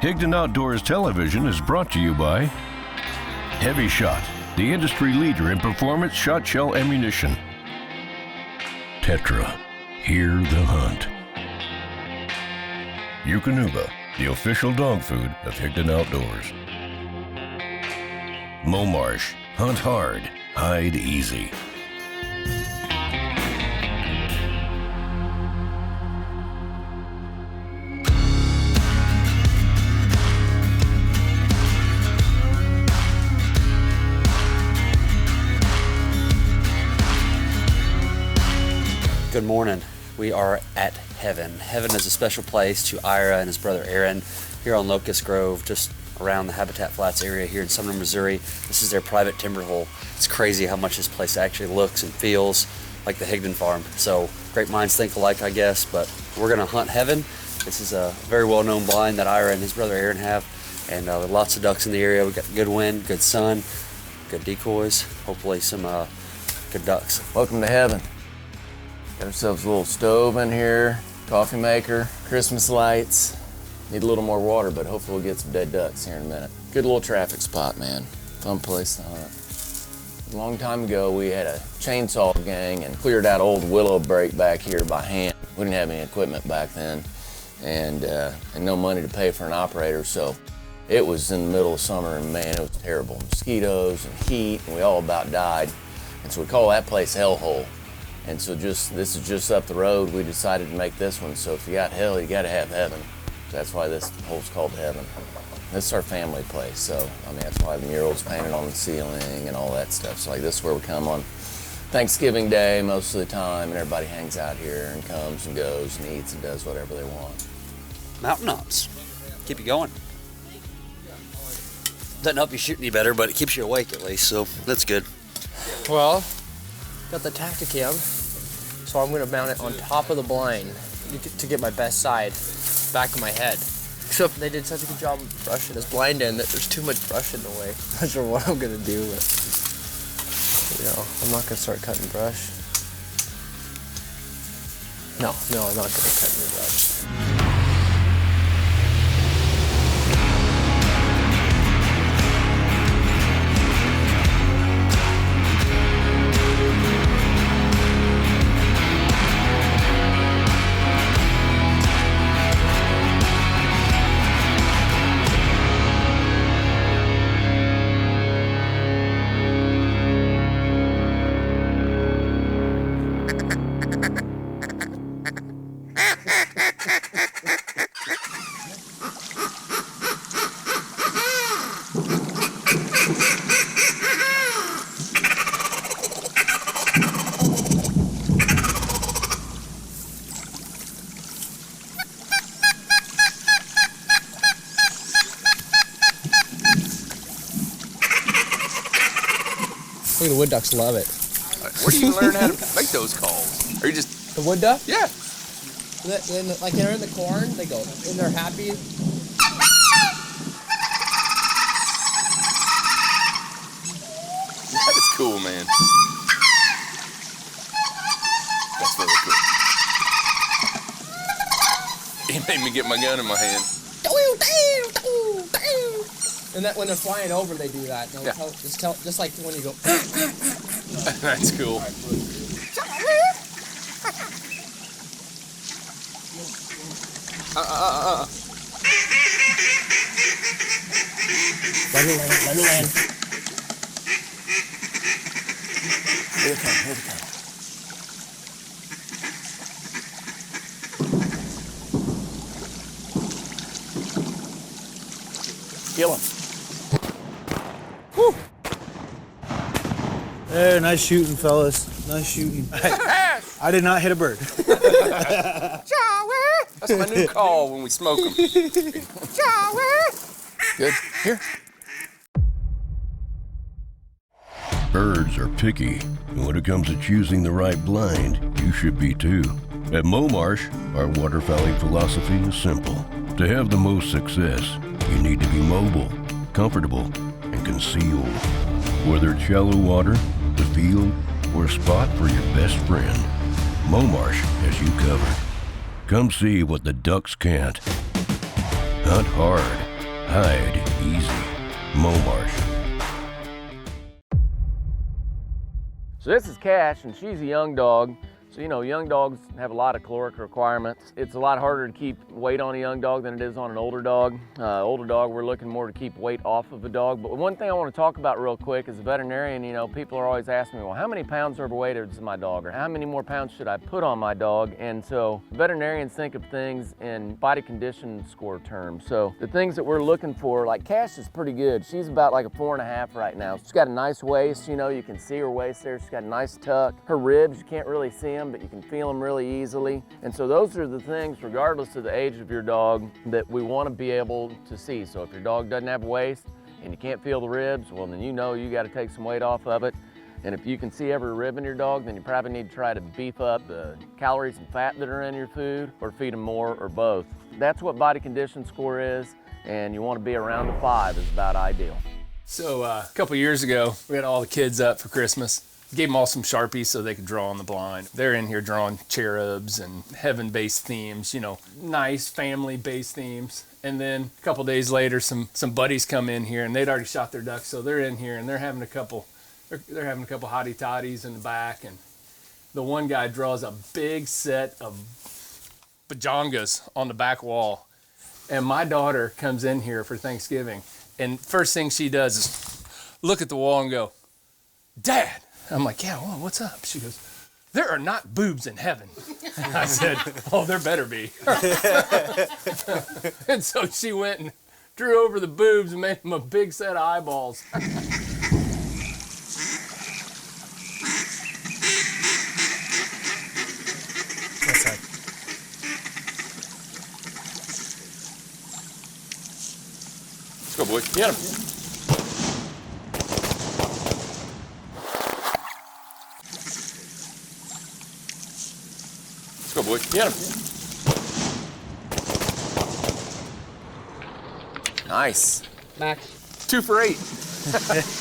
Higdon Outdoors Television is brought to you by HEVI-SHOT, the industry leader in performance shot shell ammunition. Tetra, hear the hunt. Eukanuba, the official dog food of Higdon Outdoors. Momarsh, hunt hard, hide easy. Good morning. We are at Heaven. Heaven is a special place to Ira and his brother Aaron here on Locust Grove, just around the Habitat Flats area here in Sumner, Missouri. This is their private timber hole. It's crazy how much this place actually looks and feels like the Higdon farm. So great minds think alike, I guess, but we're gonna hunt Heaven. This is a very well-known blind that Ira and his brother Aaron have, and lots of ducks in the area. We got good wind, good sun, good decoys, hopefully some good ducks. Welcome to Heaven. Got ourselves a little stove in here, coffee maker, Christmas lights. Need a little more water, but hopefully we'll get some dead ducks here in a minute. Good little traffic spot, man. Fun place to hunt. A long time ago, we had a chainsaw gang and cleared out old willow brake back here by hand. We didn't have any equipment back then, and no money to pay for an operator, so it was in the middle of summer, and man, it was terrible. Mosquitoes and heat, and we all about died. And so we call that place Hellhole. And so this is just up the road. We decided to make this one. So if you got hell, you gotta have heaven. That's why this hole's called Heaven. This is our family place. So, I mean, that's why the mural's painted on the ceiling and all that stuff. So like this is where we come on Thanksgiving Day most of the time, and everybody hangs out here and comes and goes and eats and does whatever they want. Mountain knots. Keep you going. Doesn't help you shoot any better, but it keeps you awake at least, so that's good. Well, got the Tacticam, so I'm gonna mount it on top of the blind to get my best side, back of my head. Except they did such a good job of brushing this blind in that there's too much brush in the way. Not sure what I'm gonna do, but I'm not gonna start cutting brush. No, I'm not gonna cut any brush. Look, the wood ducks love it. Where do you learn how to make those calls? Are you just... The wood duck? Yeah. Like they're in the corn, they go, and they're happy. That is cool, man. That's really cool. He made me get my gun in my hand. And that when they're flying over, they do that. Yeah. Just like when you go. That's cool. Let me land. Here they come. Kill him. Whew. There, nice shooting, fellas. Nice shooting. I did not hit a bird. That's my new call when we smoke them. Good. Here. Birds are picky, and when it comes to choosing the right blind, you should be too. At Momarsh, our waterfowling philosophy is simple. To have the most success, you need to be mobile, comfortable, and concealed. Whether it's shallow water, the field, or a spot for your best friend, Momarsh has you covered. Come see what the ducks can't. Hunt hard, Hide easy. Momarsh. So this is Cash, and she's a young dog. So, you know, young dogs have a lot of caloric requirements. It's a lot harder to keep weight on a young dog than it is on an older dog. Older dog, we're looking more to keep weight off of a dog. But one thing I want to talk about real quick as a veterinarian, you know, people are always asking me, well, how many pounds overweight is my dog? Or how many more pounds should I put on my dog? And so veterinarians think of things in body condition score terms. So the things that we're looking for, like Cash is pretty good. She's about like a 4.5 right now. She's got a nice waist, you know, you can see her waist there. She's got a nice tuck. Her ribs, you can't really see them, but you can feel them really easily. And so those are the things, regardless of the age of your dog, that we want to be able to see. So if your dog doesn't have a waist and you can't feel the ribs, well, then you know you got to take some weight off of it. And if you can see every rib in your dog, then you probably need to try to beef up the calories and fat that are in your food, or feed them more, or both. That's what body condition score is, and you want to be around the 5 is about ideal. So a couple years ago, we had all the kids up for Christmas. Gave them all some Sharpies so they could draw on the blind. They're in here drawing cherubs and heaven-based themes, you know, nice family-based themes. And then a couple days later, some buddies come in here, and they'd already shot their ducks, so they're in here and they're having a couple hottie toddies in the back. And the one guy draws a big set of bajangas on the back wall. And my daughter comes in here for Thanksgiving, and first thing she does is look at the wall and go, "Dad." I'm like, "Yeah, well, what's up?" She goes, "There are not boobs in heaven." I said, "Oh, there better be." And so she went and drew over the boobs and made them a big set of eyeballs. Let's go, boy. Get him. Go, boy. Get him. Nice. Max. 2 for 8. That's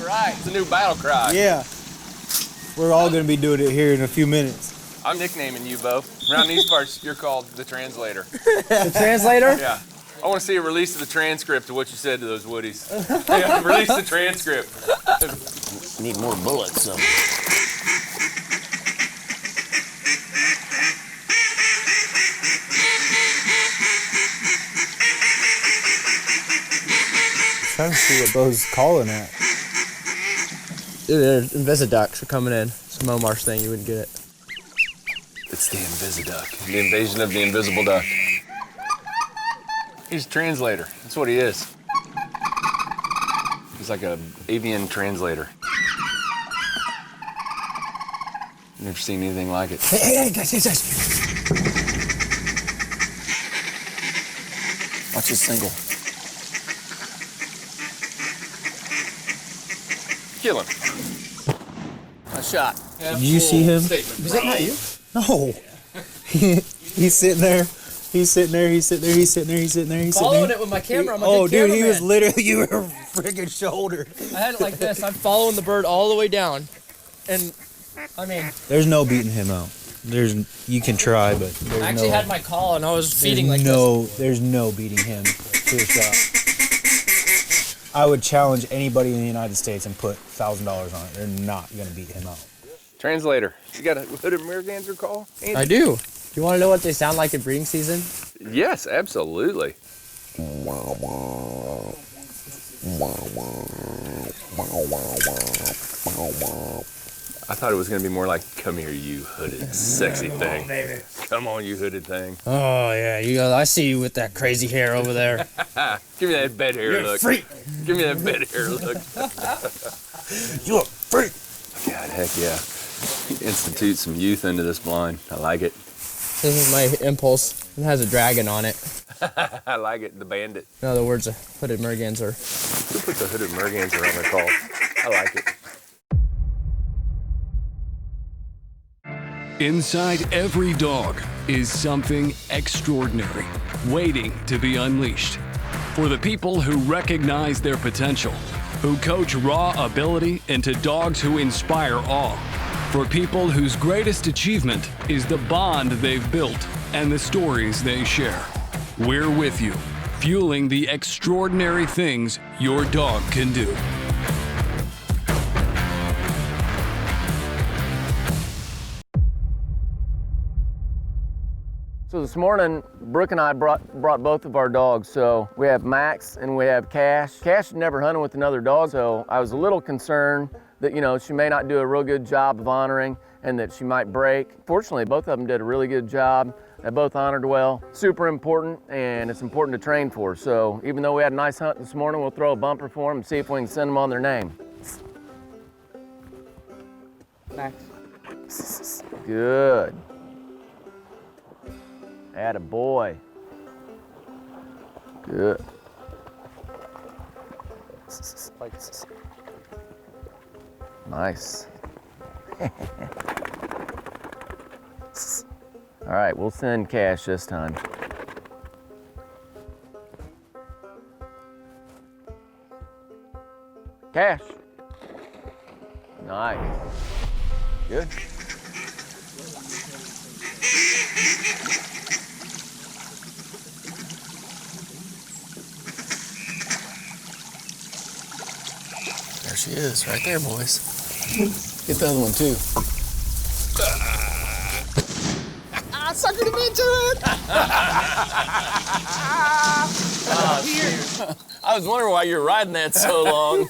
right. It's a new battle cry. Yeah. We're all going to be doing it here in a few minutes. I'm nicknaming you, Bo. Around these parts, you're called the translator. The translator? Yeah. I want to see a release of the transcript of what you said to those woodies. Yeah, release the transcript. Need more bullets. So. Trying to see what Bo's calling at. Dude, Invisiducks are coming in. It's a Momarsh thing, you wouldn't get it. It's the Invisiduck. The invasion of the invisible duck. He's a translator. That's what he is. He's like an avian translator. Never seen anything like it. Hey, guys. Watch this single. Kill him. A shot. Did you see him? Was that not you? No. He's sitting there. He's sitting there. Following it with my camera. I'm a Oh, good dude, he cameraman. was literally, you were freaking shoulder. I had it like this. I'm following the bird all the way down. And, I mean, There's no beating him out. You can try, but there's I actually no, had my call and I was feeding like there's no beating him to a shot. I would challenge anybody in the United States and put $1,000 on it. They're not gonna beat him out. Translator. You got a hooded merganser call? this. I do. You want to know what they sound like in breeding season? Yes, absolutely. I thought it was going to be more like, "Come here, you hooded sexy thing. Come on, you hooded thing." Oh, yeah. I see you with that crazy hair over there. Give me that bed hair look. Freak. Give me that bed hair look. You're a freak. God, heck yeah. Institute some youth into this blind. I like it. This is my impulse. It has a dragon on it. I like it. The bandit. In other words, a hooded merganser. Who put the hooded merganser on their call? I like it. Inside every dog is something extraordinary, waiting to be unleashed. For the people who recognize their potential, who coach raw ability into dogs who inspire awe. For people whose greatest achievement is the bond they've built and the stories they share. We're with you, fueling the extraordinary things your dog can do. So this morning, Brooke and I brought both of our dogs. So we have Max and we have Cash. Cash had never hunted with another dog, so I was a little concerned that, you know, she may not do a real good job of honoring and that she might break. Fortunately, both of them did a really good job. They both honored well. Super important, and it's important to train for. So even though we had a nice hunt this morning, we'll throw a bumper for them and see if we can send them on their name. Max. Good. Atta boy. Good. Nice. All right, we'll send Cash this time. Cash. Nice. Good. There she is, right there, boys. Get the other one too. I suckered him into it! I was wondering why you're riding that so long.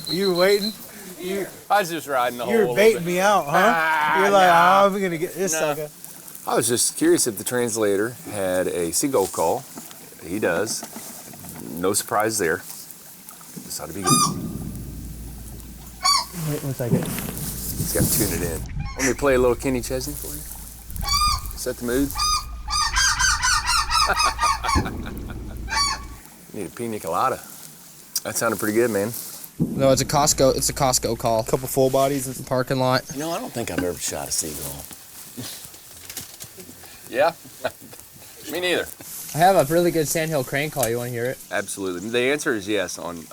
You were waiting? I was just riding the whole. You were baiting me out, huh? You're like, oh, I'm gonna get this sucker. I was just curious if the translator had a seagull call. He does. No surprise there. This ought to be good. Wait 1 second. He's got to tune it in. Want me to play a little Kenny Chesney for you? Set the mood. Need a pina colada. That sounded pretty good, man. No, it's a Costco call. Couple full bodies in The parking lot. You know, I don't think I've ever shot a seagull. Yeah? Me neither. I have a really good sandhill crane call. You want to hear it? Absolutely. The answer is yes. On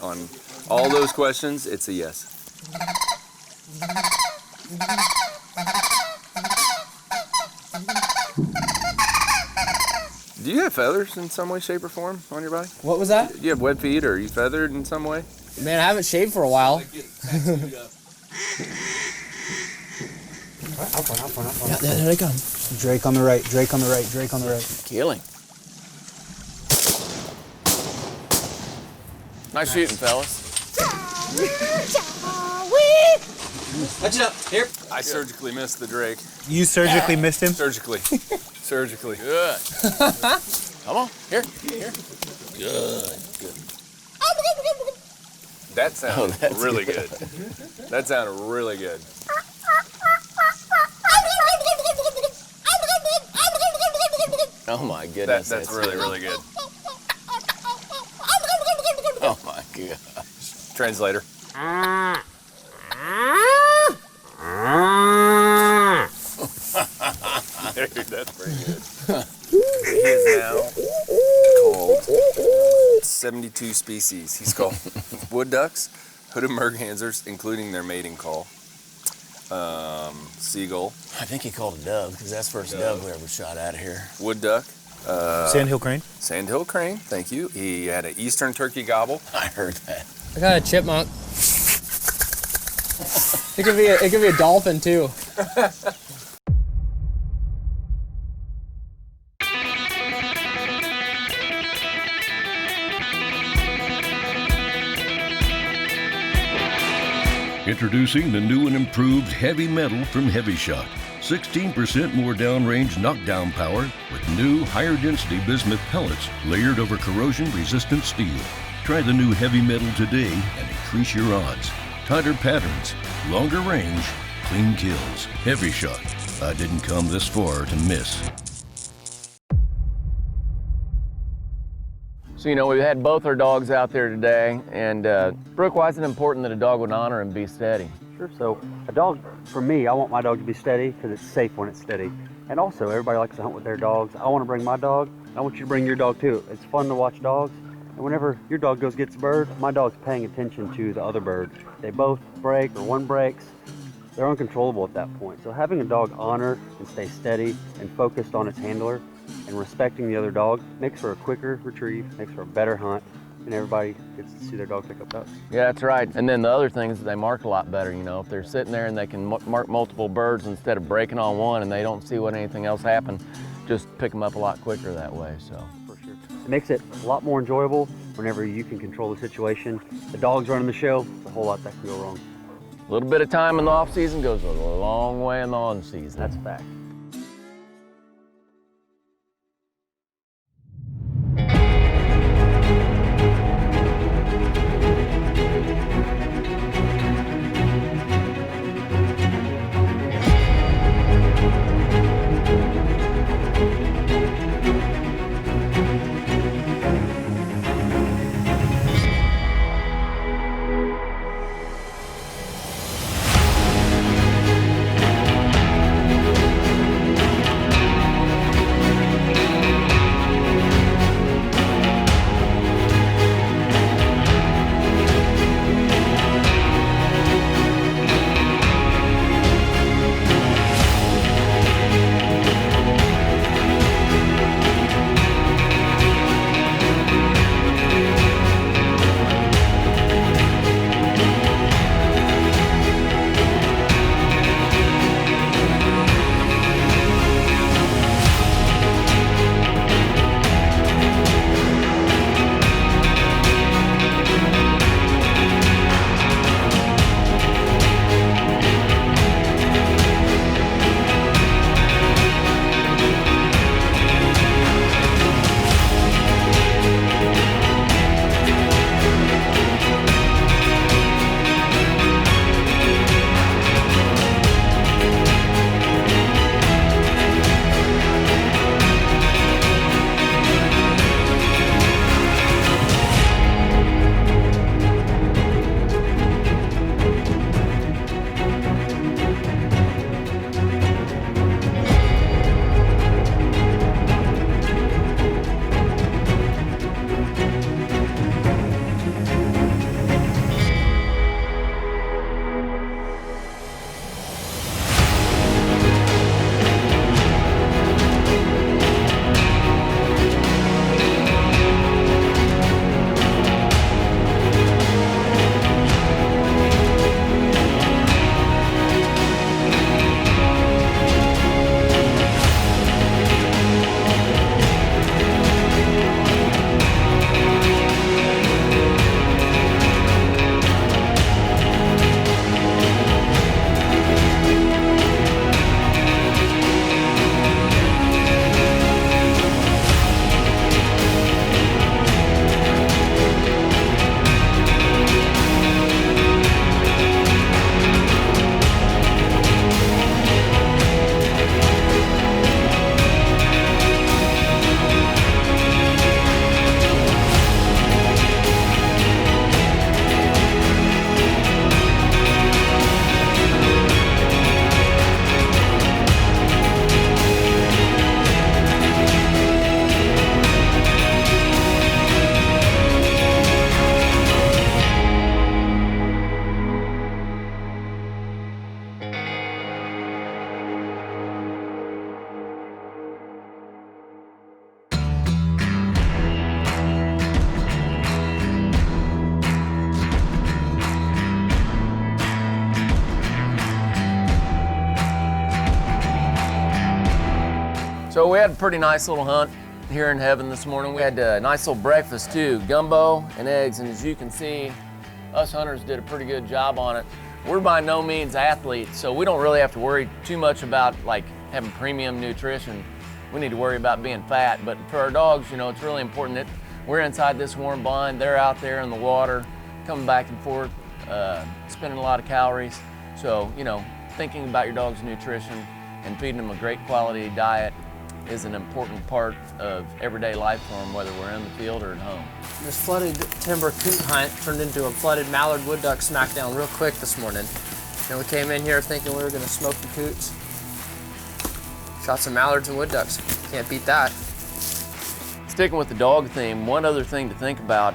all those questions, it's a yes. Do you have feathers in some way, shape, or form on your body? What was that? Do you have web feet, or are you feathered in some way? Man, I haven't shaved for a while. Yeah, there they come. Drake on the right, Drake on the right, Drake on the right. Killing. Nice shooting, fellas. Touch it up. Here. I surgically missed the drake. You surgically missed him? Surgically. Surgically. Good. Come on, here. Good. That sounded that's really good. That sounded really good. Oh my goodness. That's really, really good. Oh my god. Translator. That's pretty good. He is now called 72 species. He's called wood ducks, hooded mergansers, including their mating call, seagull, I think he called a dove because that's the first dove we ever shot out of here. wood duck, Sandhill crane? sandhill crane. Thank you. He had an eastern turkey gobble. I heard that. I got a chipmunk. It could be a dolphin too. Introducing the new and improved heavy metal from HEVI-SHOT. 16% more downrange knockdown power with new higher density bismuth pellets layered over corrosion-resistant steel. Try the new heavy metal today and increase your odds. Tighter patterns, longer range, clean kills. HEVI-SHOT. I didn't come this far to miss. So, you know, we had both our dogs out there today, and Brooke, why is it important that a dog would honor and be steady? Sure. So a dog, for me, I want my dog to be steady because it's safe when it's steady. And also, everybody likes to hunt with their dogs. I want to bring my dog. I want you to bring your dog too. It's fun to watch dogs. And whenever your dog gets a bird, my dog's paying attention to the other bird. They both break or one breaks. they're uncontrollable at that point. So having a dog honor and stay steady and focused on its handler and respecting the other dog makes for a quicker retrieve, makes for a better hunt, and everybody gets to see their dog pick up ducks. Yeah, that's right. And then the other thing is that they mark a lot better, you know. If they're sitting there and they can mark multiple birds instead of breaking on one and they don't see what anything else happened, just pick them up a lot quicker that way, so. For sure. It makes it a lot more enjoyable whenever you can control the situation. The dog's running the show, there's a whole lot that can go wrong. A little bit of time in the off season goes a long way in the on season. That's a fact. So we had a pretty nice little hunt here in Heaven this morning. We had a nice little breakfast too, gumbo and eggs, and as you can see, us hunters did a pretty good job on it. We're by no means athletes, so we don't really have to worry too much about like having premium nutrition. We need to worry about being fat, but for our dogs, you know, it's really important that we're inside this warm blind, they're out there in the water, coming back and forth, spending a lot of calories. So, you know, thinking about your dog's nutrition and feeding them a great quality diet is an important part of everyday life for them, whether we're in the field or at home. This flooded timber coot hunt turned into a flooded mallard wood duck smackdown real quick this morning. And we came in here thinking we were gonna smoke the coots. Shot some mallards and wood ducks. Can't beat that. Sticking with the dog theme, one other thing to think about,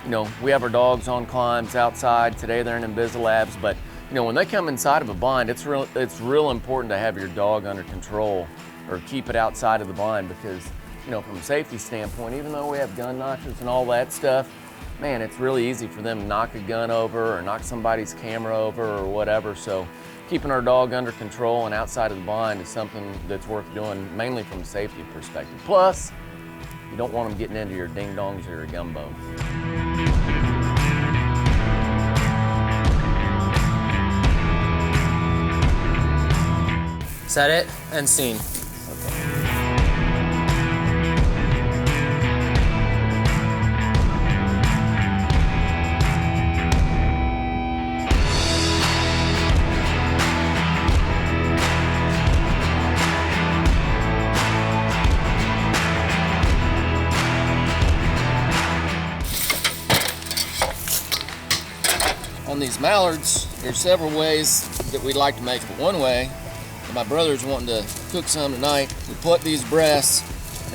you know, we have our dogs on climbs outside. Today they're in Invisilabs, but You know, when they come inside of a blind, it's real important to have your dog under control or keep it outside of the blind because, you know, from a safety standpoint, even though we have gun notches and all that stuff, man, it's really easy for them to knock a gun over or knock somebody's camera over or whatever. So keeping our dog under control and outside of the blind is something that's worth doing, mainly from a safety perspective. Plus, you don't want them getting into your ding-dongs or your gumbo. Set it and scene. On these mallards, there's several ways that we'd like to make it. One way, my brother's wanting to cook some tonight. We pluck these breasts,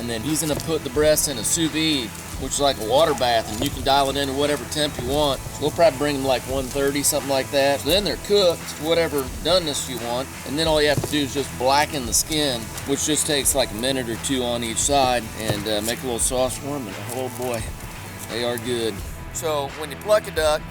and then he's gonna put the breasts in a sous vide, which is like a water bath, and you can dial it into whatever temp you want. We'll probably bring them like 130, something like that. So then they're cooked to whatever doneness you want, and then all you have to do is just blacken the skin, which just takes like a minute or two on each side, and make a little sauce for them, and oh boy, they are good. So when you pluck a duck,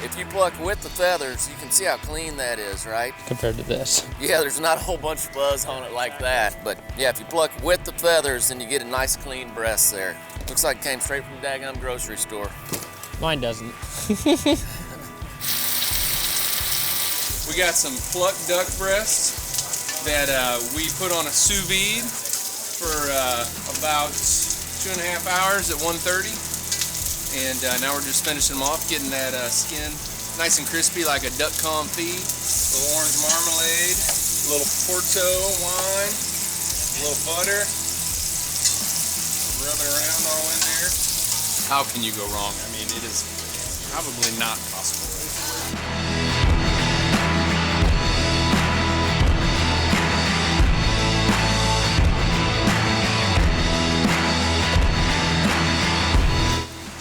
if you pluck with the feathers, you can see how clean that is, right? Compared to this. Yeah, there's not a whole bunch of buzz on it like that. But yeah, if you pluck with the feathers, then you get a nice clean breast there. Looks like it came straight from the daggum grocery store. Mine doesn't. We got some plucked duck breasts that we put on a sous vide for about 2.5 hours at 130. And now we're just finishing them off, getting that skin nice and crispy like a duck confit. A little orange marmalade, a little Porto wine, a little butter. Rub it around all in there. How can you go wrong? I mean, it is probably not possible.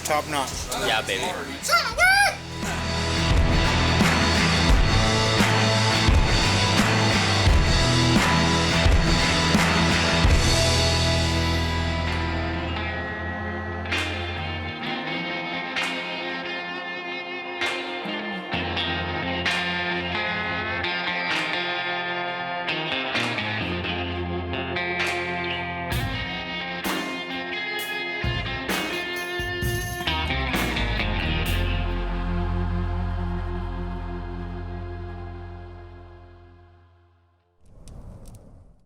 Top notch. Yeah, baby.